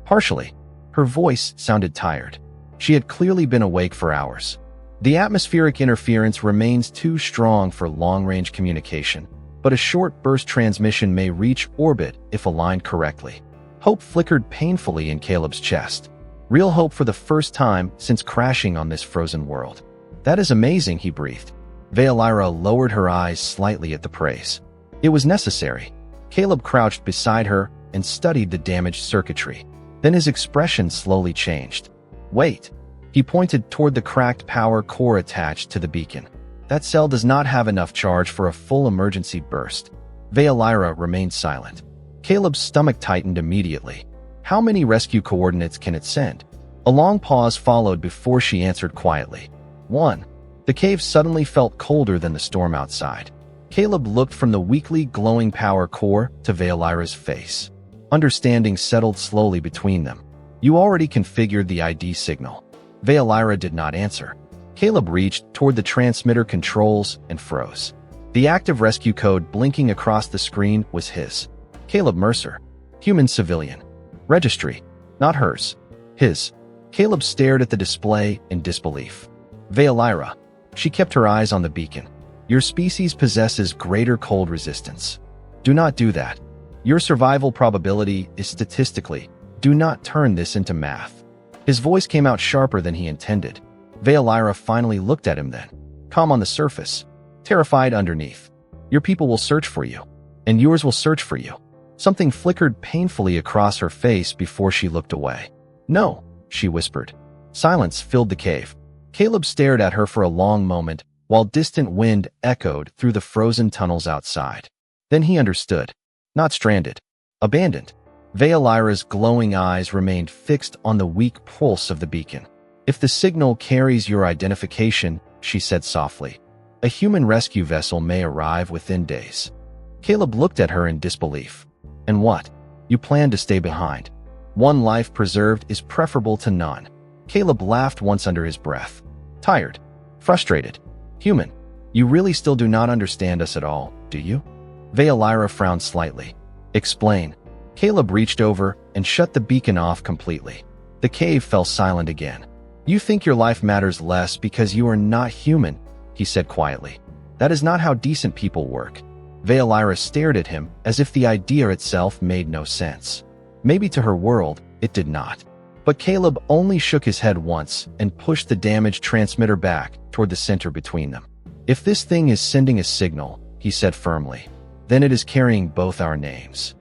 Partially. Her voice sounded tired. She had clearly been awake for hours. The atmospheric interference remains too strong for long-range communication, but a short burst transmission may reach orbit if aligned correctly. Hope flickered painfully in Caleb's chest. Real hope for the first time since crashing on this frozen world. That is amazing, he breathed. Veilira lowered her eyes slightly at the praise. It was necessary. Caleb crouched beside her and studied the damaged circuitry. Then his expression slowly changed. Wait. He pointed toward the cracked power core attached to the beacon. That cell does not have enough charge for a full emergency burst. Veilira remained silent. Caleb's stomach tightened immediately. How many rescue coordinates can it send? A long pause followed before she answered quietly. 1. The cave suddenly felt colder than the storm outside. Caleb looked from the weakly glowing power core to Veilira's face. Understanding settled slowly between them. You already configured the ID signal. Veilira did not answer. Caleb reached toward the transmitter controls and froze. The active rescue code blinking across the screen was his. Caleb Mercer. Human civilian. Registry. Not hers. His. Caleb stared at the display in disbelief. Veilira. She kept her eyes on the beacon. Your species possesses greater cold resistance. Do not do that. Your survival probability is statistically. Do not turn this into math. His voice came out sharper than he intended. Veilira finally looked at him then. Calm on the surface. Terrified underneath. Your people will search for you. And yours will search for you. Something flickered painfully across her face before she looked away. No, she whispered. Silence filled the cave. Caleb stared at her for a long moment, while distant wind echoed through the frozen tunnels outside. Then he understood. Not stranded. Abandoned. Veilira's glowing eyes remained fixed on the weak pulse of the beacon. If the signal carries your identification, she said softly, a human rescue vessel may arrive within days. Caleb looked at her in disbelief. And what? You plan to stay behind. One life preserved is preferable to none. Caleb laughed once under his breath. Tired. Frustrated. Human. You really still do not understand us at all, do you? Veilira frowned slightly. Explain. Caleb reached over and shut the beacon off completely. The cave fell silent again. You think your life matters less because you are not human, he said quietly. That is not how decent people work. Veilira stared at him as if the idea itself made no sense. Maybe to her world, it did not. But Caleb only shook his head once and pushed the damaged transmitter back toward the center between them. If this thing is sending a signal, he said firmly, then it is carrying both our names.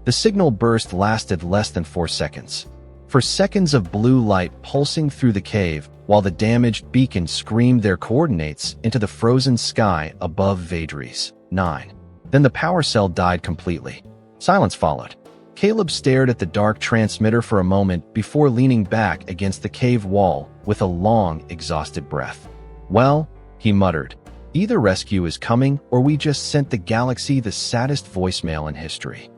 The signal burst lasted less than 4 seconds. For seconds of blue light pulsing through the cave, while the damaged beacon screamed their coordinates into the frozen sky above Vadris. 9. Then the power cell died completely. Silence followed. Caleb stared at the dark transmitter for a moment before leaning back against the cave wall with a long, exhausted breath. "Well," he muttered, "either rescue is coming or we just sent the galaxy the saddest voicemail in history."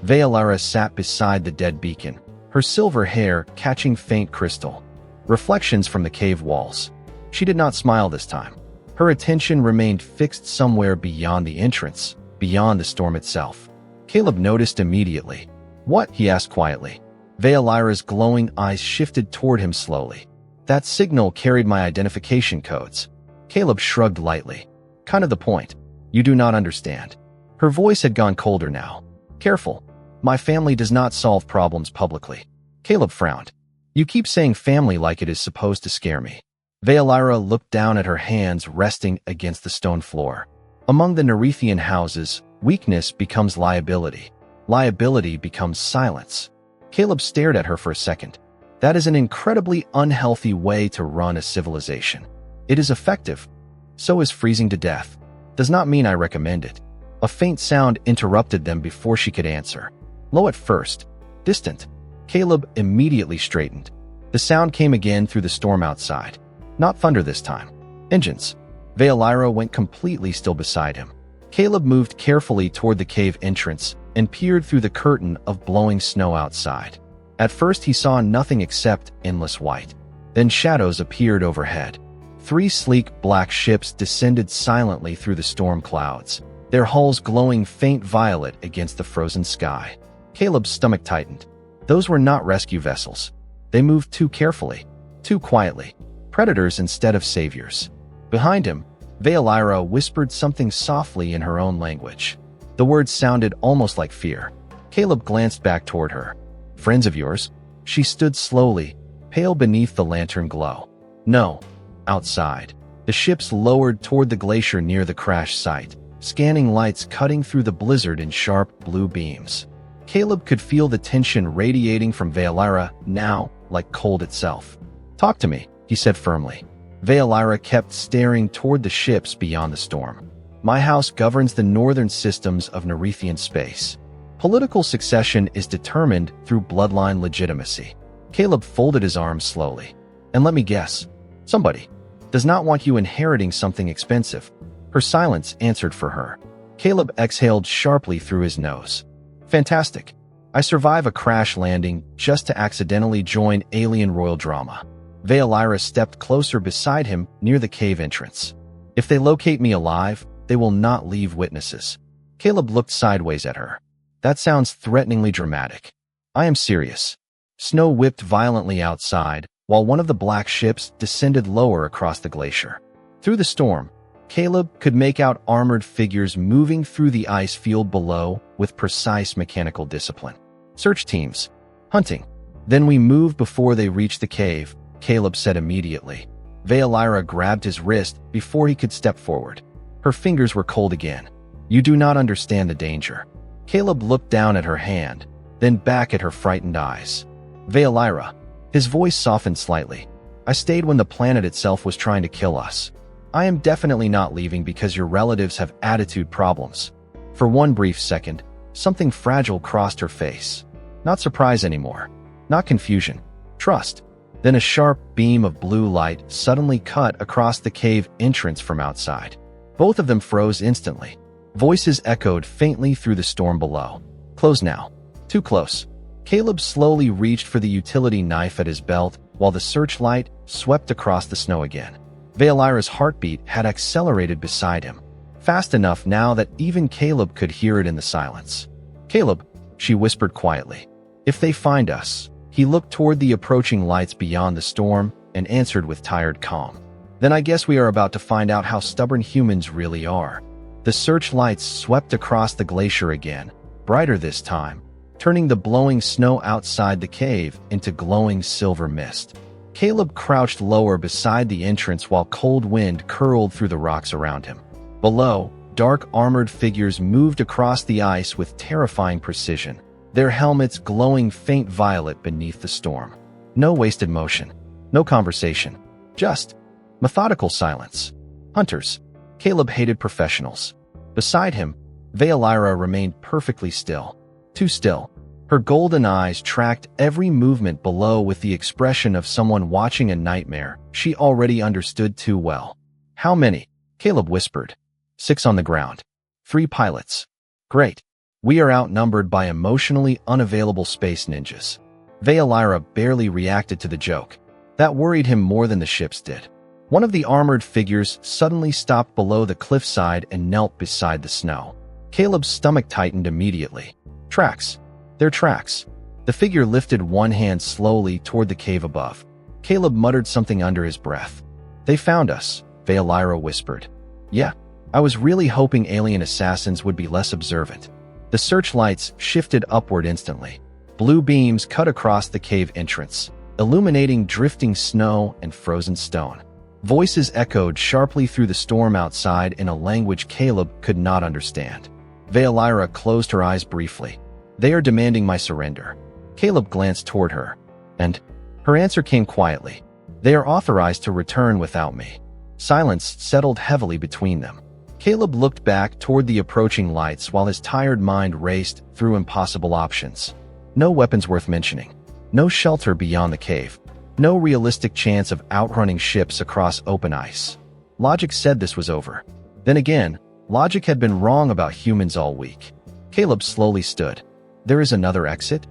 Veolara sat beside the dead beacon, her silver hair catching faint crystal reflections from the cave walls. She did not smile this time. Her attention remained fixed somewhere beyond the entrance, beyond the storm itself. Caleb noticed immediately. "What?" he asked quietly. Veolara's glowing eyes shifted toward him slowly. "That signal carried my identification codes." Caleb shrugged lightly. "Kind of the point. You do not understand." Her voice had gone colder now. "Careful. My family does not solve problems publicly." Caleb frowned. "You keep saying family like it is supposed to scare me." Veolara looked down at her hands resting against the stone floor. "Among the Nerethian houses, weakness becomes liability. Liability becomes silence." Caleb stared at her for a second. "That is an incredibly unhealthy way to run a civilization. It is effective. So is freezing to death. Does not mean I recommend it." A faint sound interrupted them before she could answer. Low at first, distant. Caleb immediately straightened. The sound came again through the storm outside. Not thunder this time. Engines. Veolara went completely still beside him. Caleb moved carefully toward the cave entrance and peered through the curtain of blowing snow outside. At first he saw nothing except endless white. Then shadows appeared overhead. 3 sleek black ships descended silently through the storm clouds, their hulls glowing faint violet against the frozen sky. Caleb's stomach tightened. Those were not rescue vessels. They moved too carefully, too quietly. Predators instead of saviors. Behind him, Veolara whispered something softly in her own language. The words sounded almost like fear. Caleb glanced back toward her. "Friends of yours?" She stood slowly, pale beneath the lantern glow. "No." Outside, the ships lowered toward the glacier near the crash site, scanning lights cutting through the blizzard in sharp blue beams. Caleb could feel the tension radiating from Veolara now, like cold itself. "Talk to me," he said firmly. Veolara kept staring toward the ships beyond the storm. "My house governs the northern systems of Nerethian space. Political succession is determined through bloodline legitimacy." Caleb folded his arms slowly. "And let me guess, somebody does not want you inheriting something expensive." Her silence answered for her. Caleb exhaled sharply through his nose. "Fantastic. I survive a crash landing just to accidentally join alien royal drama." Veolara stepped closer beside him near the cave entrance. "If they locate me alive, they will not leave witnesses." Caleb looked sideways at her. "That sounds threateningly dramatic." "I am serious." Snow whipped violently outside, while one of the black ships descended lower across the glacier. Through the storm, Caleb could make out armored figures moving through the ice field below with precise mechanical discipline. "Search teams. Hunting." "Then we move before they reach the cave," Caleb said immediately. Veolara grabbed his wrist before he could step forward. Her fingers were cold again. "You do not understand the danger." Caleb looked down at her hand, then back at her frightened eyes. "Veolara." His voice softened slightly. "I stayed when the planet itself was trying to kill us. I am definitely not leaving because your relatives have attitude problems." For one brief second, something fragile crossed her face. Not surprise anymore. Not confusion. Trust. Then a sharp beam of blue light suddenly cut across the cave entrance from outside. Both of them froze instantly. Voices echoed faintly through the storm below. "Close now." Too close. Caleb slowly reached for the utility knife at his belt while the searchlight swept across the snow again. Veolara's heartbeat had accelerated beside him, fast enough now that even Caleb could hear it in the silence. "Caleb," she whispered quietly. "If they find us." He looked toward the approaching lights beyond the storm and answered with tired calm. "Then I guess we are about to find out how stubborn humans really are." The searchlights swept across the glacier again, brighter this time, turning the blowing snow outside the cave into glowing silver mist. Caleb crouched lower beside the entrance while cold wind curled through the rocks around him. Below, dark armored figures moved across the ice with terrifying precision. their helmets glowing faint violet beneath the storm. No wasted motion. No conversation. Just methodical silence. Hunters. Caleb hated professionals. Beside him, Veilira remained perfectly still. Too still. Her golden eyes tracked every movement below with the expression of someone watching a nightmare she already understood too well. How many? Caleb whispered. 6 on the ground. 3 pilots. Great. We are outnumbered by emotionally unavailable space ninjas. Veilira barely reacted to the joke. That worried him more than the ships did. One of the armored figures suddenly stopped below the cliffside and knelt beside the snow. Caleb's stomach tightened immediately. Tracks. Their tracks. The figure lifted one hand slowly toward the cave above. Caleb muttered something under his breath. They found us, Veilira whispered. Yeah, I was really hoping alien assassins would be less observant. The searchlights shifted upward instantly. Blue beams cut across the cave entrance, illuminating drifting snow and frozen stone. Voices echoed sharply through the storm outside in a language Caleb could not understand. Veilira closed her eyes briefly. They are demanding my surrender. Caleb glanced toward her, and her answer came quietly. They are authorized to return without me. Silence settled heavily between them. Caleb looked back toward the approaching lights while his tired mind raced through impossible options. No weapons worth mentioning. No shelter beyond the cave. No realistic chance of outrunning ships across open ice. Logic said this was over. Then again, logic had been wrong about humans all week. Caleb slowly stood. There is another exit?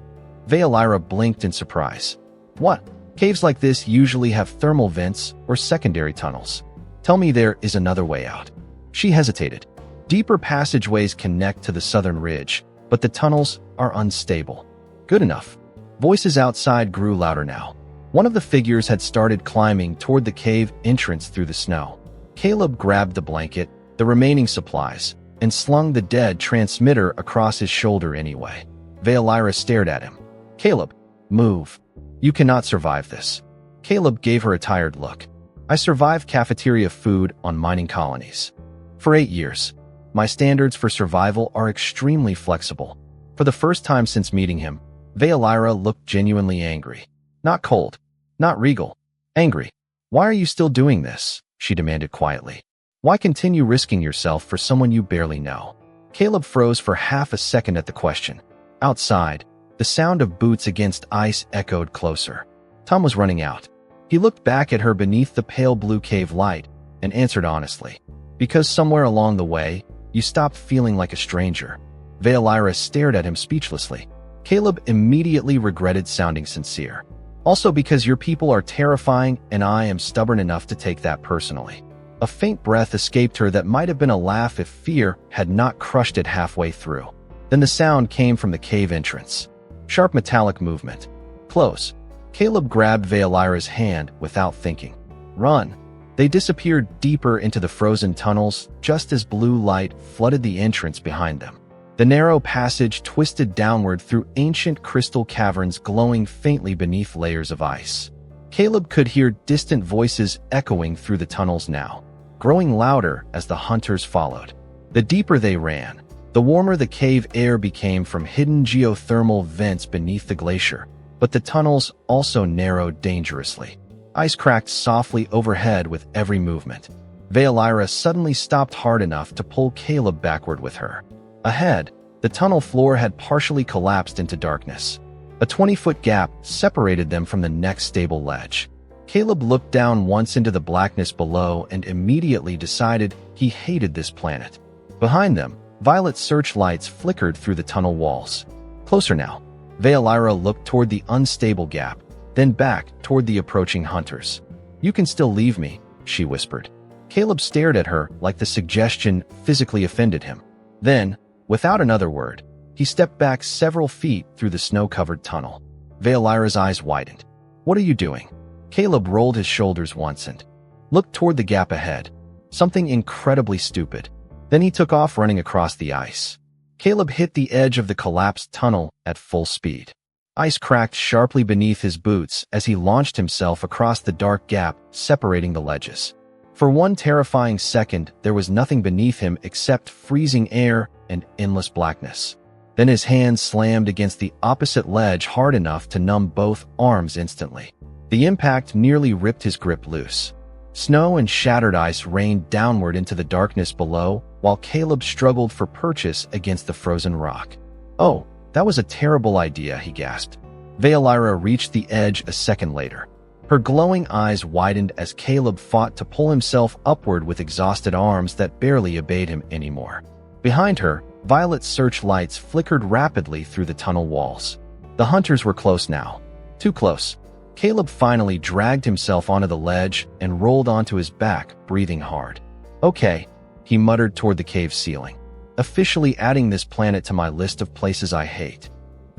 Veilira blinked in surprise. What? Caves like this usually have thermal vents or secondary tunnels. Tell me there is another way out. She hesitated. Deeper passageways connect to the southern ridge, but the tunnels are unstable. Good enough. Voices outside grew louder now. One of the figures had started climbing toward the cave entrance through the snow. Caleb grabbed the blanket, the remaining supplies, and slung the dead transmitter across his shoulder anyway. Veilira stared at him. Caleb, move. You cannot survive this. Caleb gave her a tired look. I survived cafeteria food on mining colonies. For 8 years. My standards for survival are extremely flexible. For the first time since meeting him, Veilira looked genuinely angry. Not cold. Not regal. Angry. Why are you still doing this? She demanded quietly. Why continue risking yourself for someone you barely know? Caleb froze for half a second at the question. Outside, the sound of boots against ice echoed closer. Tom was running out. He looked back at her beneath the pale blue cave light and answered honestly. Because somewhere along the way, you stopped feeling like a stranger. Veilira stared at him speechlessly. Caleb immediately regretted sounding sincere. Also because your people are terrifying and I am stubborn enough to take that personally. A faint breath escaped her that might have been a laugh if fear had not crushed it halfway through. Then the sound came from the cave entrance. Sharp metallic movement. Close. Caleb grabbed Veilira's hand without thinking. Run. They disappeared deeper into the frozen tunnels just as blue light flooded the entrance behind them. The narrow passage twisted downward through ancient crystal caverns glowing faintly beneath layers of ice. Caleb could hear distant voices echoing through the tunnels now, growing louder as the hunters followed. The deeper they ran, the warmer the cave air became from hidden geothermal vents beneath the glacier, but the tunnels also narrowed dangerously. Ice cracked softly overhead with every movement. Veilira suddenly stopped hard enough to pull Caleb backward with her. Ahead, the tunnel floor had partially collapsed into darkness. A 20-foot gap separated them from the next stable ledge. Caleb looked down once into the blackness below and immediately decided he hated this planet. Behind them, violet searchlights flickered through the tunnel walls. Closer now. Veilira looked toward the unstable gap, then back toward the approaching hunters. You can still leave me, she whispered. Caleb stared at her like the suggestion physically offended him. Then, without another word, he stepped back several feet through the snow-covered tunnel. Veilira's eyes widened. What are you doing? Caleb rolled his shoulders once and looked toward the gap ahead. Something incredibly stupid. Then he took off running across the ice. Caleb hit the edge of the collapsed tunnel at full speed. Ice cracked sharply beneath his boots as he launched himself across the dark gap separating the ledges. For one terrifying second, there was nothing beneath him except freezing air and endless blackness. Then his hand slammed against the opposite ledge hard enough to numb both arms instantly. The impact nearly ripped his grip loose. Snow and shattered ice rained downward into the darkness below, while Caleb struggled for purchase against the frozen rock. "Oh, that was a terrible idea," he gasped. Veilira reached the edge a second later. Her glowing eyes widened as Caleb fought to pull himself upward with exhausted arms that barely obeyed him anymore. Behind her, violet searchlights flickered rapidly through the tunnel walls. The hunters were close now. Too close. Caleb finally dragged himself onto the ledge and rolled onto his back, breathing hard. "Okay," he muttered toward the cave ceiling. "Officially adding this planet to my list of places I hate."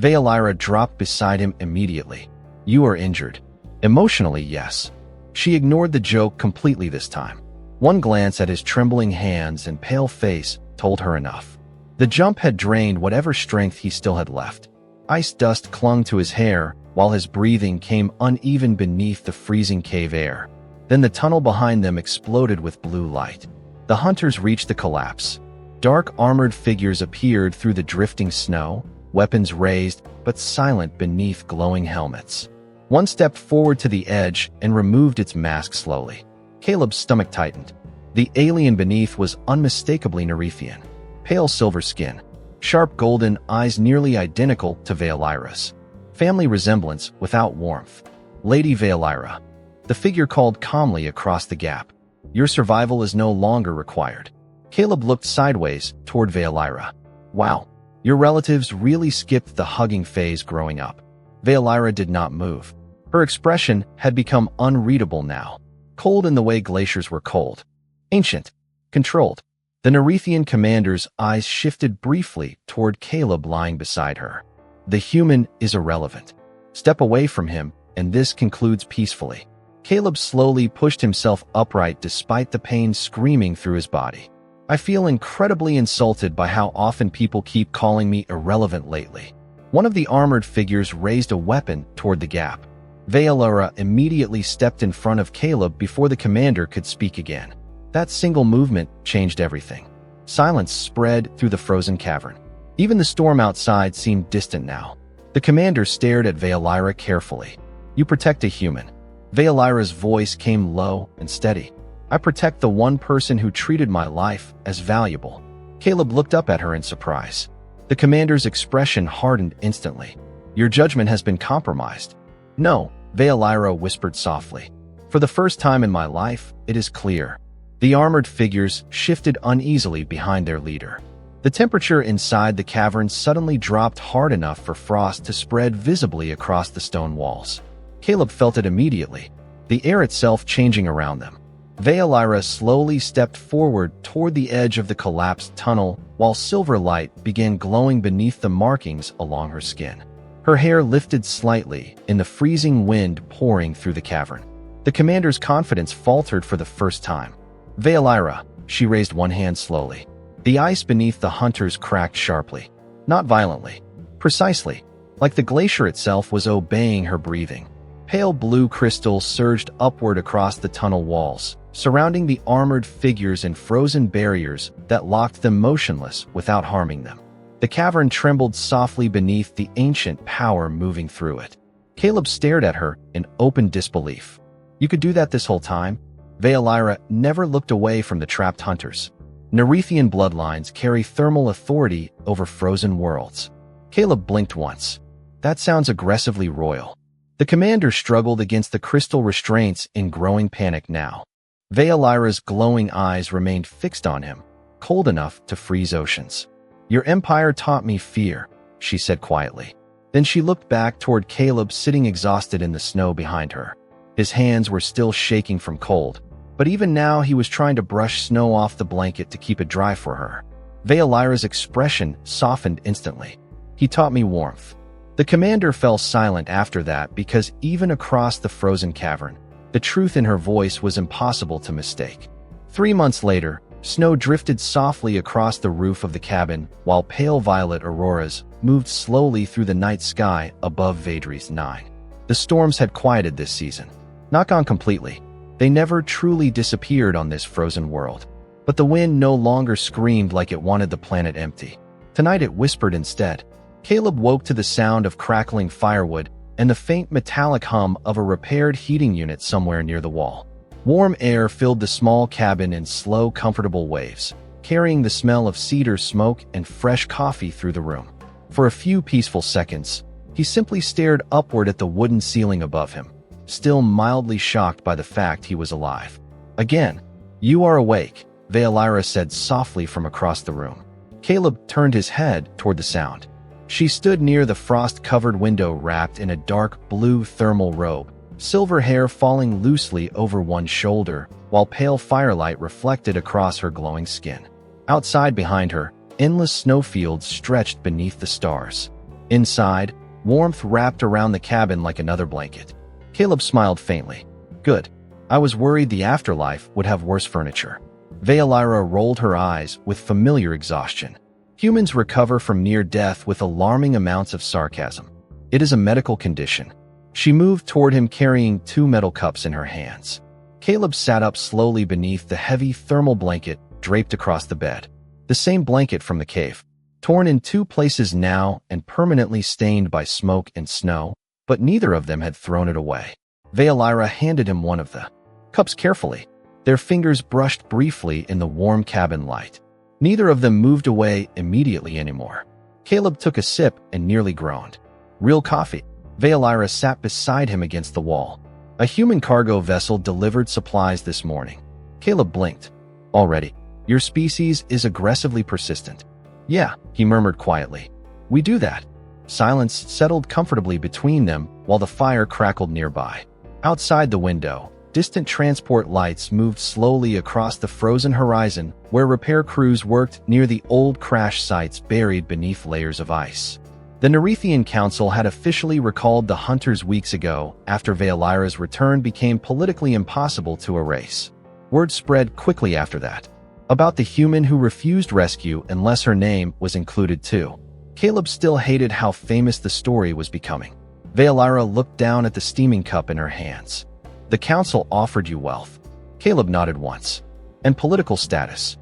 Veilira dropped beside him immediately. "You are injured." "Emotionally, yes." She ignored the joke completely this time. One glance at his trembling hands and pale face told her enough. The jump had drained whatever strength he still had left. Ice dust clung to his hair, while his breathing came uneven beneath the freezing cave air. Then the tunnel behind them exploded with blue light. The hunters reached the collapse. Dark armored figures appeared through the drifting snow, weapons raised but silent beneath glowing helmets. One stepped forward to the edge and removed its mask slowly. Caleb's stomach tightened. The alien beneath was unmistakably Nerethian. Pale silver skin, sharp golden eyes nearly identical to Veilira's. Family resemblance without warmth. "Lady Veilira." The figure called calmly across the gap. "Your survival is no longer required." Caleb looked sideways toward Veilira. "Wow, your relatives really skipped the hugging phase growing up." Veilira did not move. Her expression had become unreadable now. Cold in the way glaciers were cold. Ancient. Controlled. The Nerethian commander's eyes shifted briefly toward Caleb lying beside her. "The human is irrelevant. Step away from him, and this concludes peacefully." Caleb slowly pushed himself upright despite the pain screaming through his body. "I feel incredibly insulted by how often people keep calling me irrelevant lately." One of the armored figures raised a weapon toward the gap. Veilira immediately stepped in front of Caleb before the commander could speak again. That single movement changed everything. Silence spread through the frozen cavern. Even the storm outside seemed distant now. The commander stared at Veilira carefully. "You protect a human." Veilira's voice came low and steady. "I protect the one person who treated my life as valuable." Caleb looked up at her in surprise. The commander's expression hardened instantly. "Your judgment has been compromised." "No," Veilira whispered softly. "For the first time in my life, it is clear." The armored figures shifted uneasily behind their leader. The temperature inside the cavern suddenly dropped hard enough for frost to spread visibly across the stone walls. Caleb felt it immediately, the air itself changing around them. Veilira slowly stepped forward toward the edge of the collapsed tunnel, while silver light began glowing beneath the markings along her skin. Her hair lifted slightly in the freezing wind pouring through the cavern. The commander's confidence faltered for the first time. "Veilira," she raised one hand slowly. The ice beneath the hunters cracked sharply. Not violently. Precisely. Like the glacier itself was obeying her breathing. Pale blue crystal surged upward across the tunnel walls, surrounding the armored figures and frozen barriers that locked them motionless without harming them. The cavern trembled softly beneath the ancient power moving through it. Caleb stared at her in open disbelief. "You could do that this whole time?" Veilira never looked away from the trapped hunters. Nerethian bloodlines carry thermal authority over frozen worlds. Caleb blinked once. "That sounds aggressively royal." The commander struggled against the crystal restraints in growing panic now. Veilira's glowing eyes remained fixed on him, cold enough to freeze oceans. "Your empire taught me fear," she said quietly. Then she looked back toward Caleb sitting exhausted in the snow behind her. His hands were still shaking from cold, but even now he was trying to brush snow off the blanket to keep it dry for her. Veilira's expression softened instantly. "He taught me warmth." The commander fell silent after that because even across the frozen cavern, the truth in her voice was impossible to mistake. 3 months later, snow drifted softly across the roof of the cabin while pale violet auroras moved slowly through the night sky above Vadri's 9. The storms had quieted this season. Not gone completely. They never truly disappeared on this frozen world. But the wind no longer screamed like it wanted the planet empty. Tonight it whispered instead. Caleb woke to the sound of crackling firewood and the faint metallic hum of a repaired heating unit somewhere near the wall. Warm air filled the small cabin in slow, comfortable waves, carrying the smell of cedar smoke and fresh coffee through the room. For a few peaceful seconds, he simply stared upward at the wooden ceiling above him, still mildly shocked by the fact he was alive. Again, "You are awake," Veilira said softly from across the room. Caleb turned his head toward the sound. She stood near the frost-covered window wrapped in a dark blue thermal robe, silver hair falling loosely over one shoulder, while pale firelight reflected across her glowing skin. Outside behind her, endless snowfields stretched beneath the stars. Inside, warmth wrapped around the cabin like another blanket. Caleb smiled faintly. "Good. I was worried the afterlife would have worse furniture." Veilira rolled her eyes with familiar exhaustion. Humans recover from near death with alarming amounts of sarcasm. It is a medical condition. She moved toward him carrying 2 metal cups in her hands. Caleb sat up slowly beneath the heavy thermal blanket draped across the bed. The same blanket from the cave, torn in 2 places now and permanently stained by smoke and snow, but neither of them had thrown it away. Veilira handed him one of the cups carefully. Their fingers brushed briefly in the warm cabin light. Neither of them moved away immediately anymore. Caleb took a sip and nearly groaned. "Real coffee." Veilira sat beside him against the wall. "A human cargo vessel delivered supplies this morning." Caleb blinked. "Already? Your species is aggressively persistent." "Yeah," he murmured quietly. "We do that." Silence settled comfortably between them while the fire crackled nearby. Outside the window, distant transport lights moved slowly across the frozen horizon where repair crews worked near the old crash sites buried beneath layers of ice. The Nerethian Council had officially recalled the hunters weeks ago after Veilira's return became politically impossible to erase. Word spread quickly after that about the human who refused rescue unless her name was included too. Caleb still hated how famous the story was becoming. Veilira looked down at the steaming cup in her hands. "The council offered you wealth." Caleb nodded once. "And political status."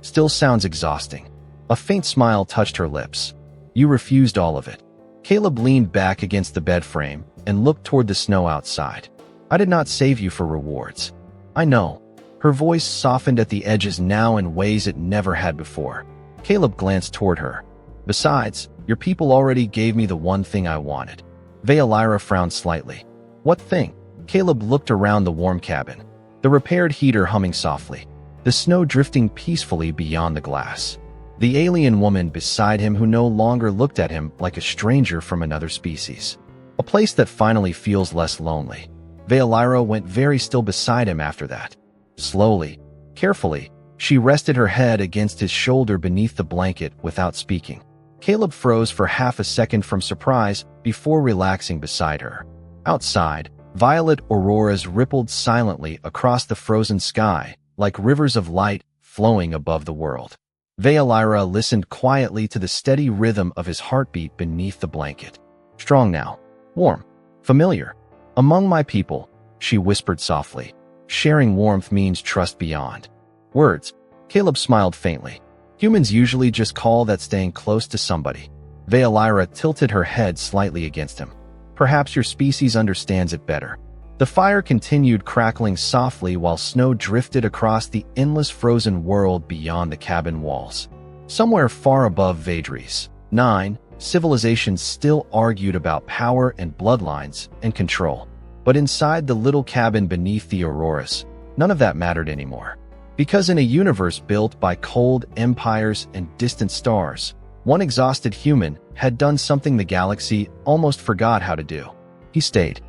Still sounds exhausting. A faint smile touched her lips. "You refused all of it." Caleb leaned back against the bed frame and looked toward the snow outside. "I did not save you for rewards." "I know." Her voice softened at the edges now in ways it never had before. Caleb glanced toward her. "Besides, your people already gave me the one thing I wanted." Veilira frowned slightly. "What thing?" Caleb looked around the warm cabin. The repaired heater humming softly. The snow drifting peacefully beyond the glass. The alien woman beside him who no longer looked at him like a stranger from another species. A place that finally feels less lonely. Veilira went very still beside him after that. Slowly, carefully, she rested her head against his shoulder beneath the blanket without speaking. Caleb froze for half a second from surprise before relaxing beside her. Outside, violet auroras rippled silently across the frozen sky, like rivers of light flowing above the world. Veilira listened quietly to the steady rhythm of his heartbeat beneath the blanket. Strong now, warm, familiar. "Among my people," she whispered softly. "Sharing warmth means trust beyond words." Caleb smiled faintly. "Humans usually just call that staying close to somebody." Veilira tilted her head slightly against him. "Perhaps your species understands it better." The fire continued crackling softly while snow drifted across the endless frozen world beyond the cabin walls. Somewhere far above Vadris, 9, civilizations still argued about power and bloodlines and control. But inside the little cabin beneath the auroras, none of that mattered anymore. Because in a universe built by cold empires and distant stars, one exhausted human had done something the galaxy almost forgot how to do. He stayed.